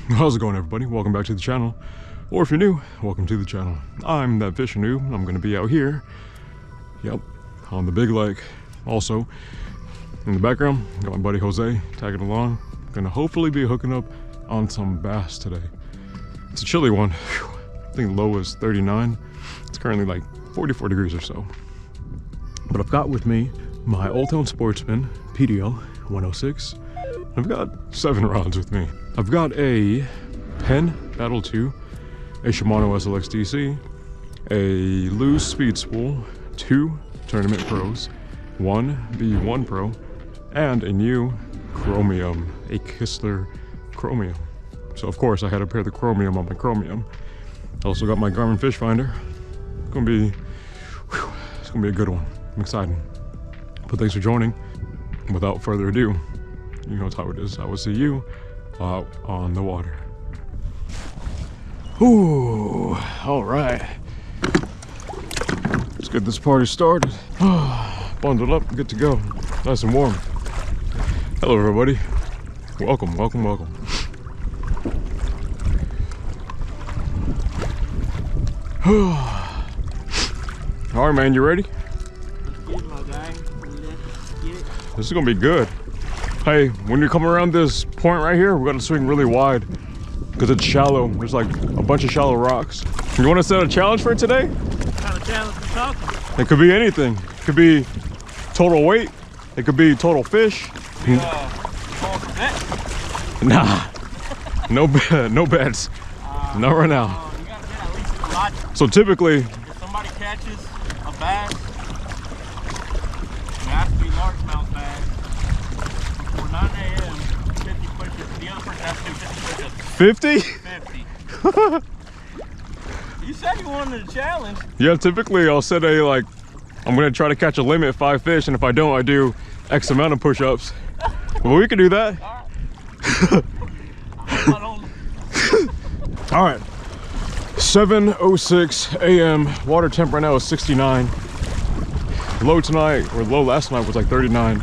How's it going, everybody? Welcome back to the channel. Or if you're new, welcome to the channel. I'm that fishing noob. I'm gonna be out here. Yep, on the big lake. Also, in the background, got my buddy Jose tagging along. Gonna hopefully be hooking up on some bass today. It's a chilly one. Whew. I think low is 39. It's currently like 44 degrees or so. But I've got with me my Old Town Sportsman PDL 106. I've got 7 rods with me. I've got a Penn Battle 2, a Shimano SLX DC, a loose speed spool, 2 Tournament Pros, 1 B1 Pro, and a new chromium, a Kistler chromium. So of course I had to pair the chromium on my chromium. I also got my Garmin fish finder. It's gonna be a good one. I'm excited. But thanks for joining. Without further ado, you know how it is. I will see you out on the water. Ooh, all right. Let's get this party started. Bundled up, good to go. Nice and warm. Hello, everybody. Welcome, welcome, welcome. All right, man, you ready? Let's get it, my guy. Let's get it. This is gonna be good. Hey, when you come around this point right here, we're gonna swing really wide because it's shallow. There's like a bunch of shallow rocks. You want to set a challenge for today? What kind of challenge we talking? It could be anything. It could be total weight. It could be total fish. Going for bet? Nah, no bets. Not right now. You gotta get at least a lot. So typically, If somebody catches a bass, it has to be largemouth bass. Before 9 a.m., 50 push-ups. The other person has to do 50 push-ups. 50? 50. You said you wanted a challenge. Yeah, typically I'll set a I'm gonna try to catch a limit 5 fish, and if I don't, I do X amount of push-ups. Well, we can do that. All right. 7:06 a.m. Water temp right now is 69. Low tonight, or low last night was like 39.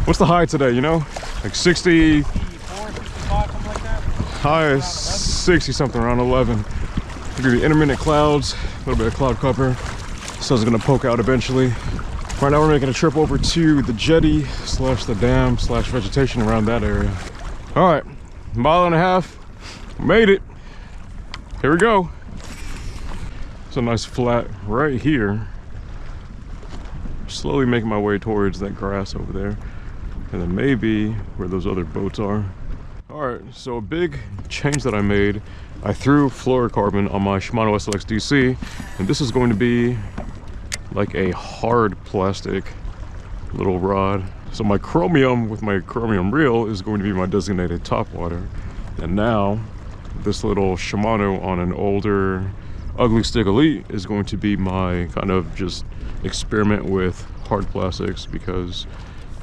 What's the high today, you know? Like 60. 64, 65, something like that. High is 60 something, around 11. Give you intermittent clouds, a little bit of cloud cover. Sun's gonna poke out eventually. Right now we're making a trip over to the jetty slash the dam slash vegetation around that area. All right, mile and a half, made it. Here we go. It's a nice flat right here. Slowly making my way towards that grass over there. And then maybe where those other boats are. All right, so a big change that I made. I threw fluorocarbon on my Shimano SLX DC, and this is going to be like a hard plastic little rod. So my chromium with my chromium reel is going to be my designated topwater. And now this little Shimano on an older Ugly Stick Elite is going to be my kind of just experiment with hard plastics, because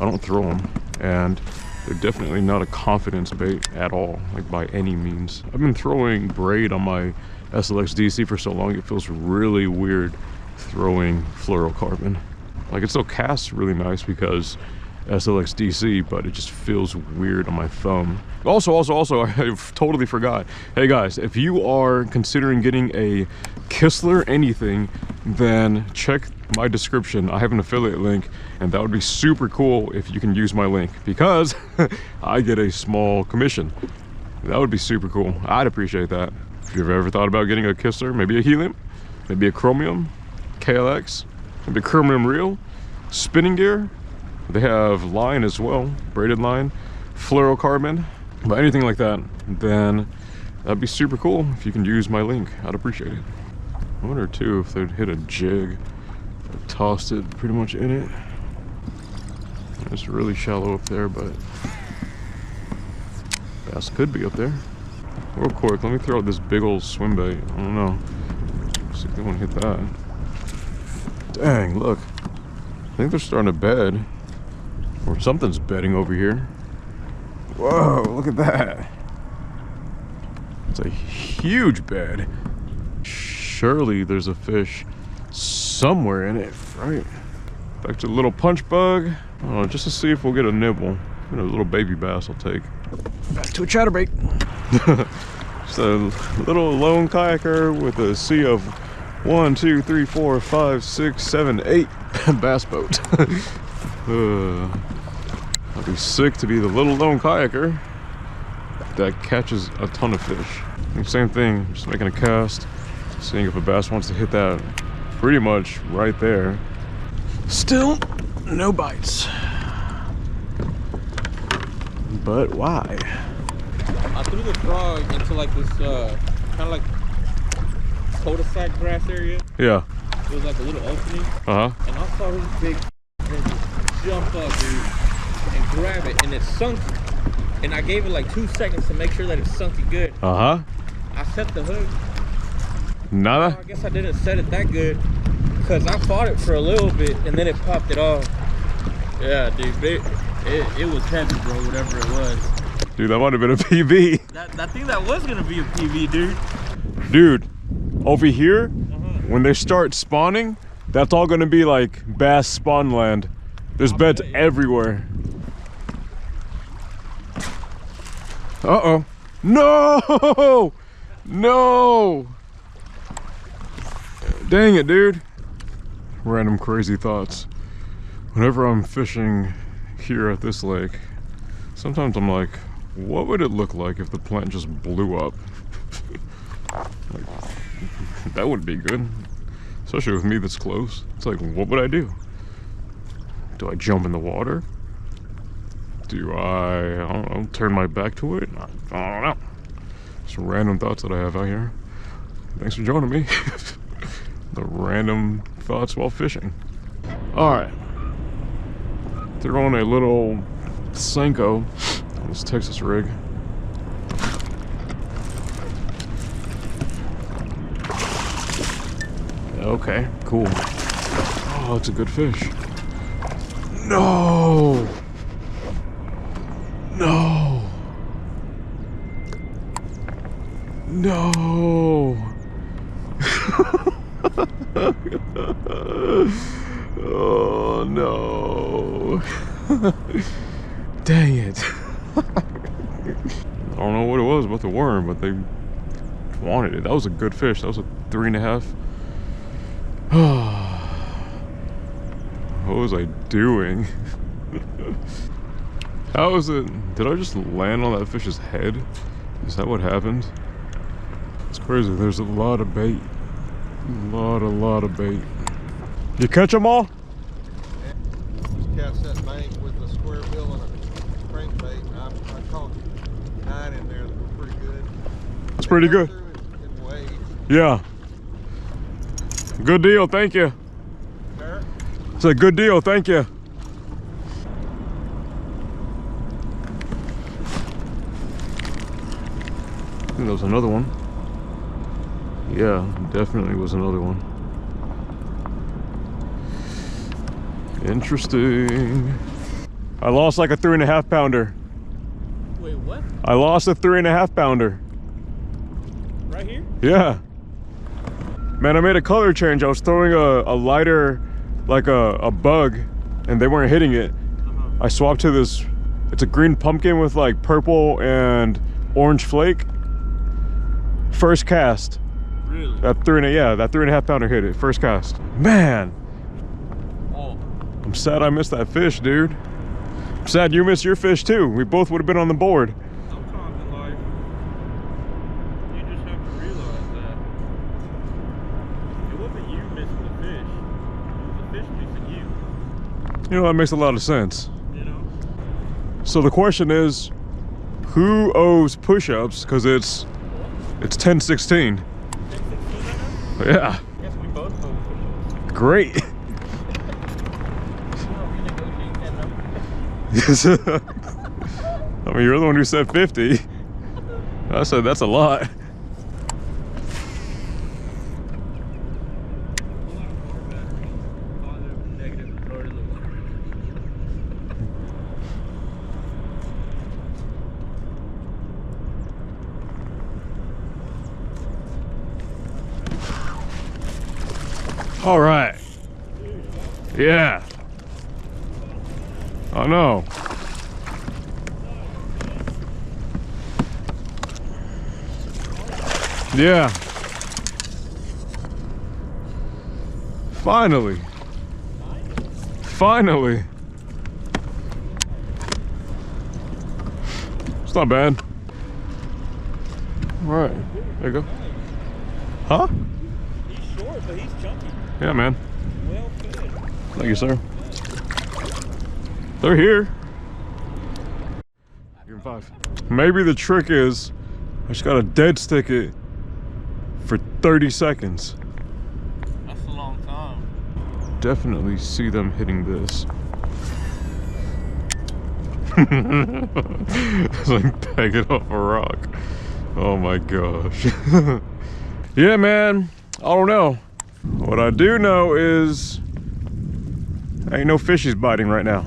I don't throw them, and they're definitely not a confidence bait at all, like by any means. I've been throwing braid on my SLX DC for so long, it feels really weird throwing fluorocarbon. Like, it still casts really nice because SLX DC, but it just feels weird on my thumb. Also, I totally forgot. Hey guys, if you are considering getting a Kistler anything, then check my description. I have an affiliate link, and that would be super cool if you can use my link, because I get a small commission. That would be super cool. I'd appreciate that. If you've ever thought about getting a Kistler, maybe a helium, maybe a chromium, KLX, maybe a chromium reel, spinning gear. They have line as well, braided line, fluorocarbon, but anything like that, then that'd be super cool if you can use my link. I'd appreciate it. I wonder too if they'd hit a jig. I tossed it pretty much in it. It's really shallow up there, but bass could be up there. Real quick, let me throw out this big old swim bait. I don't know. See if they want to hit that. Dang, look. I think they're starting to bed. Or something's bedding over here. Whoa, look at that. It's a huge bed. Surely there's a fish somewhere in it, right? Back to the little punch bug. I don't know, just to see if we'll get a nibble. A little baby bass I'll take. Back to a chatterbait. Just a little lone kayaker with a sea of 1, 2, 3, 4, 5, 6, 7, 8 bass boat. I'd be sick to be the little lone kayaker that catches a ton of fish. And same thing, just making a cast, seeing if a bass wants to hit that pretty much right there. Still no bites. But why? I threw the frog into like this kind of like cul-de-sac grass area. Yeah. It was like a little opening. Uh-huh. And I saw this big thing just jump up, dude, and grab it, and it sunk. And I gave it like 2 seconds to make sure that it sunk it good. Uh-huh. I set the hook. Nada? Well, I guess I didn't set it that good because I fought it for a little bit and then it popped it off. Yeah, dude, it was heavy, bro, whatever it was. Dude, that might have been a PB. I think that was gonna be a PB, dude. Dude, over here, when they start spawning, that's all gonna be like bass spawn land. There's beds everywhere. Uh-oh. No! No! Dang it, dude. Random crazy thoughts. Whenever I'm fishing here at this lake, sometimes I'm like, what would it look like if the plant just blew up? Like, that would be good. Especially with me this close. It's like, what would I do? Do I jump in the water? Do I don't know, turn my back to it? I don't know. Some random thoughts that I have out here. Thanks for joining me. The random thoughts while fishing. Alright. They're on a little Senko on this Texas rig. Okay, cool. Oh, it's a good fish. No! No! No! Oh no! Dang it! I don't know what it was about the worm, but they wanted it. That was a good fish. That was a 3.5. What was I doing? How was it? Did I just land on that fish's head? Is that what happened? It's crazy. There's a lot of bait. A lot of bait. You catch them all? Yeah. Just cast that bank with a Squarebill and a crankbait. I caught 9 in there that were pretty good. That's pretty good. In waves. Yeah. Good deal, thank you. Sure. It's a good deal, thank you. I think there was another one. Yeah, definitely was another one. Interesting. I lost like a 3.5 pounder. Wait, what? I lost a 3.5 pounder. Right here? Yeah. Man, I made a color change. I was throwing a lighter, like a bug, and they weren't hitting it. I swapped to this, it's a green pumpkin with like purple and orange flake. First cast. Really? That 3.5 pounder hit it. First cast. Man. Oh. I'm sad I missed that fish, dude. I'm sad you missed your fish too. We both would have been on the board. Sometimes in life, you just have to realize that it wasn't you missing the fish. It was the fish missing you. You know, that makes a lot of sense. You know? So the question is, who owes push-ups? Because it's 10:16. Yeah. I guess we both owe push-ups. Great. Yes. I mean, you're the one who said 50. I said that's a lot. All right. Yeah. I know. Yeah. Finally. Finally. It's not bad. All right, there you go. Huh? He's short, but he's chunky. Yeah, man. Well fed. Thank you, sir. They're here. Give him 5. Maybe the trick is I just gotta dead stick it for 30 seconds. That's a long time. Definitely see them hitting this. It's like pegging off a rock. Oh my gosh. Yeah, man. I don't know. What I do know is ain't no fishies biting right now.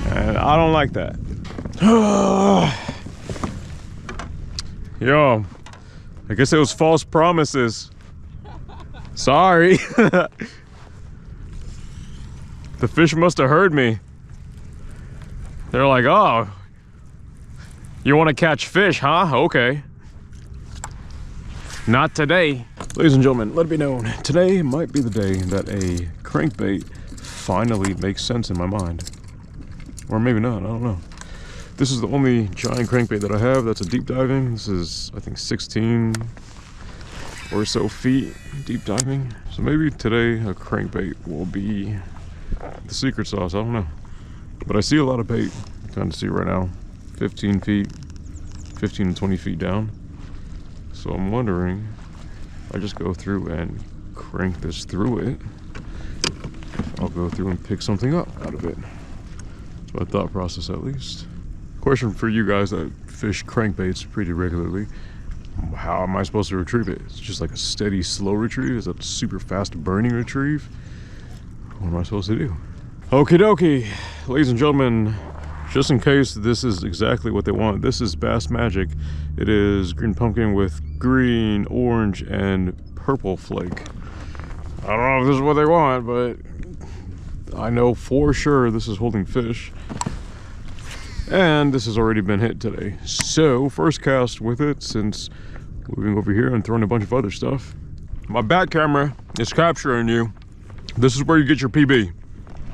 And I don't like that. Yo, I guess it was false promises. Sorry. The fish must have heard me. They're like, oh, you want to catch fish, huh? Okay. Not today. Ladies and gentlemen, let it be known, today might be the day that a crankbait finally makes sense in my mind. Or maybe not, I don't know. This is the only giant crankbait that I have that's a deep diving. This is, I think, 16 or so feet deep diving. So maybe today a crankbait will be the secret sauce, I don't know. But I see a lot of bait, kind of see right now, 15 feet, 15 to 20 feet down. So I'm wondering, if I just go through and crank this through it, I'll go through and pick something up out of it. That's my thought process, at least. Question for you guys that fish crankbaits pretty regularly. How am I supposed to retrieve it? It's just like a steady, slow retrieve? Is that a super fast burning retrieve? What am I supposed to do? Okie dokie, ladies and gentlemen, just in case this is exactly what they want, this is Bass Magic. It is green pumpkin with green, orange, and purple flake. I don't know if this is what they want, but I know for sure this is holding fish. And this has already been hit today. So, first cast with it, since moving over here and throwing a bunch of other stuff. My back camera is capturing you. This is where you get your PB.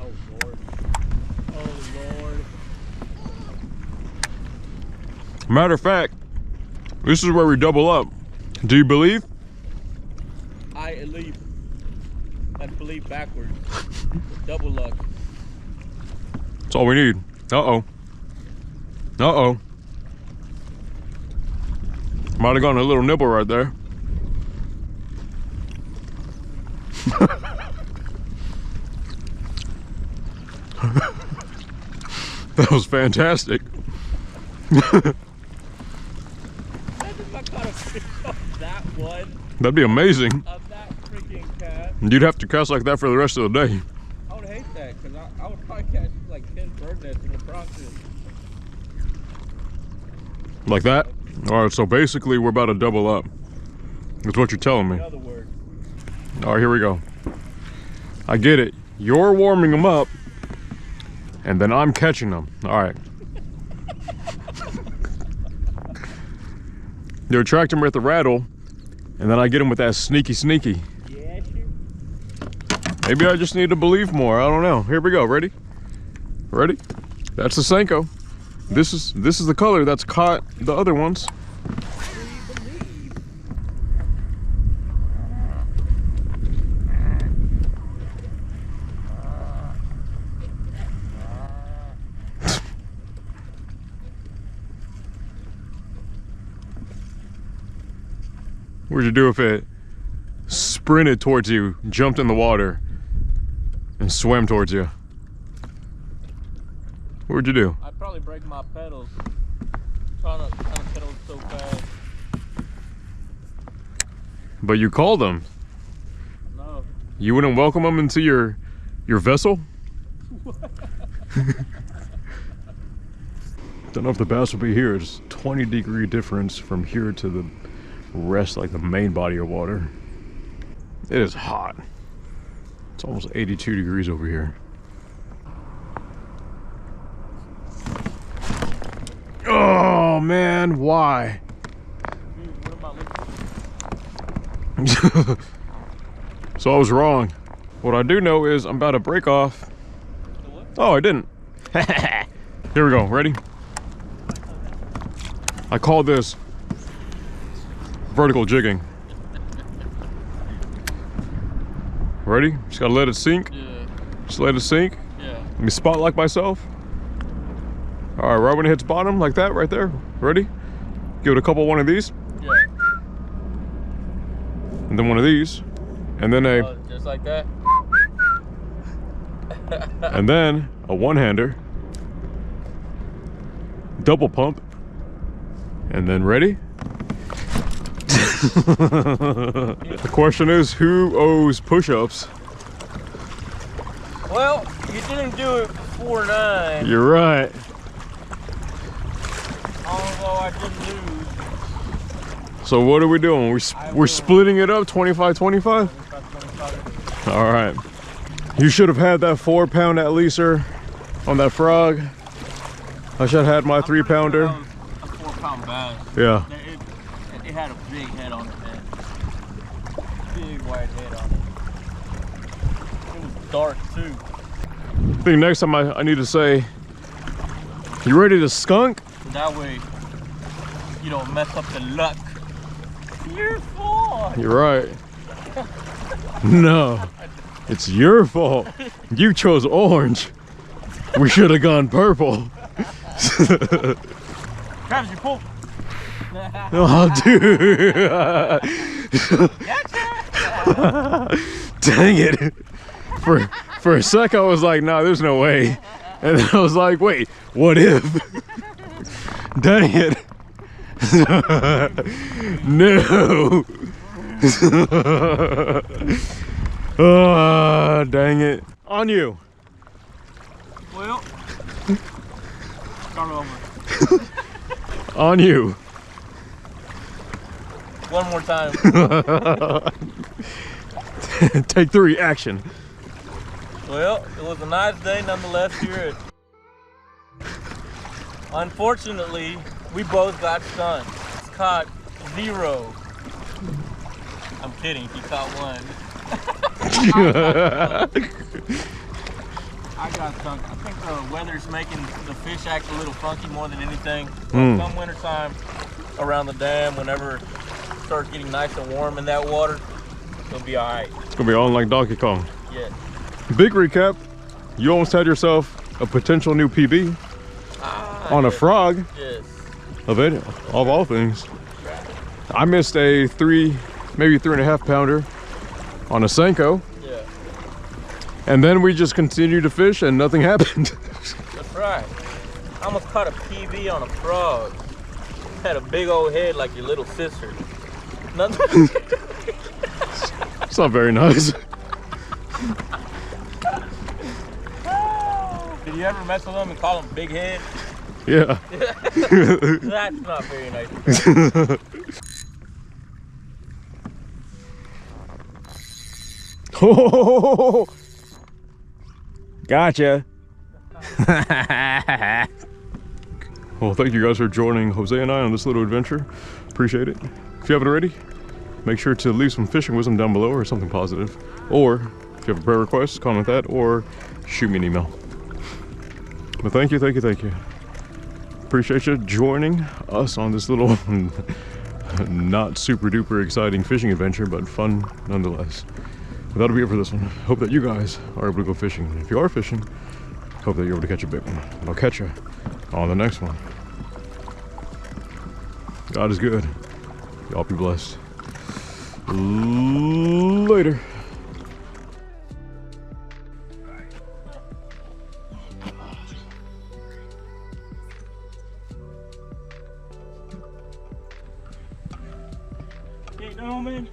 Oh, Lord. Oh, Lord. Matter of fact, this is where we double up. Do you believe? I believe. Let's believe backwards. Double luck. That's all we need. Uh-oh. Uh-oh. Might have gotten a little nibble right there. That was fantastic. Imagine if I caught a fish off that one. That'd be amazing. Of that freaking cast. You'd have to cast like that for the rest of the day. I would hate that, because I would probably catch like 10 bird nests in the process. Like that? Alright, so basically we're about to double up. That's what you're telling me. In other words. Alright, here we go. I get it. You're warming them up, and then I'm catching them. Alright. You attract them with the rattle, and then I get them with that sneaky. Yeah, sure. Maybe I just need to believe more. I don't know. Here we go. Ready? Ready? That's the Senko. This is the color that's caught the other ones. What'd you do if it sprinted towards you, jumped in the water, and swam towards you? What'd you do? I'd probably break my pedals. Trying to pedal so fast. But you called them. No. You wouldn't welcome them into your vessel? Don't know if the bass will be here. It's 20-degree difference from here to the rest, like the main body of water. It is hot. It's almost 82 degrees over here. Oh man, why? Dude, what am I looking So I was wrong. What I do know is I'm about to break off. Oh, I didn't. Here we go, ready? I call this vertical jigging. Ready? Just gotta let it sink. Yeah. Just let it sink. Yeah. Let me spot like myself. All right, right when it hits bottom, like that, right there. Ready? Give it a couple, one of these. Yeah. And then one of these. And then a, Just like that. and then a one-hander. Double pump. And then ready? The question is, who owes push-ups? Well, you didn't do it before 9. You're right. Although I did lose. So what are we doing? We're splitting it up 25-25? All right. You should have had that 4-pound at leaser on that frog. I should have had my 3-pounder. A 4-pound bass. Yeah. It had a big head on it, man. Big white head on it. It was dark too. I think next time I need to say, you ready to skunk? That way you don't mess up the luck. Your fault. You're right. No, it's your fault. You chose orange. We should have gone purple. Travis, you pull. Oh, dude. Dang it. For a sec, I was like, nah, there's no way. And then I was like, wait, what if? Dang it. No. Oh, dang it. On you. Well, start over. On you. One more time. Take 3, action. Well, it was a nice day nonetheless here. Unfortunately, we both got stunned. It's caught 0. I'm kidding, he caught 1. I got stunk. I think the weather's making the fish act a little funky more than anything. Come winter time, around the dam, whenever it starts getting nice and warm in that water, it'll be all right. It's gonna be on like Donkey Kong. Yeah. Big recap, you almost had yourself a potential new PB on a frog. Yes. Of it, of all things. I missed a 3, maybe 3.5 pounder on a Senko. Yeah. And then we just continued to fish and nothing happened. That's right. I almost caught a PB on a frog. Had a big old head like your little sister. Nothing. It's not very nice. Did you ever mess with them and call them big head? Yeah. That's not very nice. Oh, gotcha. Well, thank you guys for joining Jose and I on this little adventure. Appreciate it. If you haven't already, make sure to leave some fishing wisdom down below or something positive. Or if you have a prayer request, comment that or shoot me an email. But thank you, thank you, thank you. Appreciate you joining us on this little not super duper exciting fishing adventure, but fun nonetheless. But that'll be it for this one. Hope that you guys are able to go fishing. And if you are fishing, hope that you're able to catch a big one. And I'll catch you on the next one. God is good. Y'all be blessed. Later. You know, man.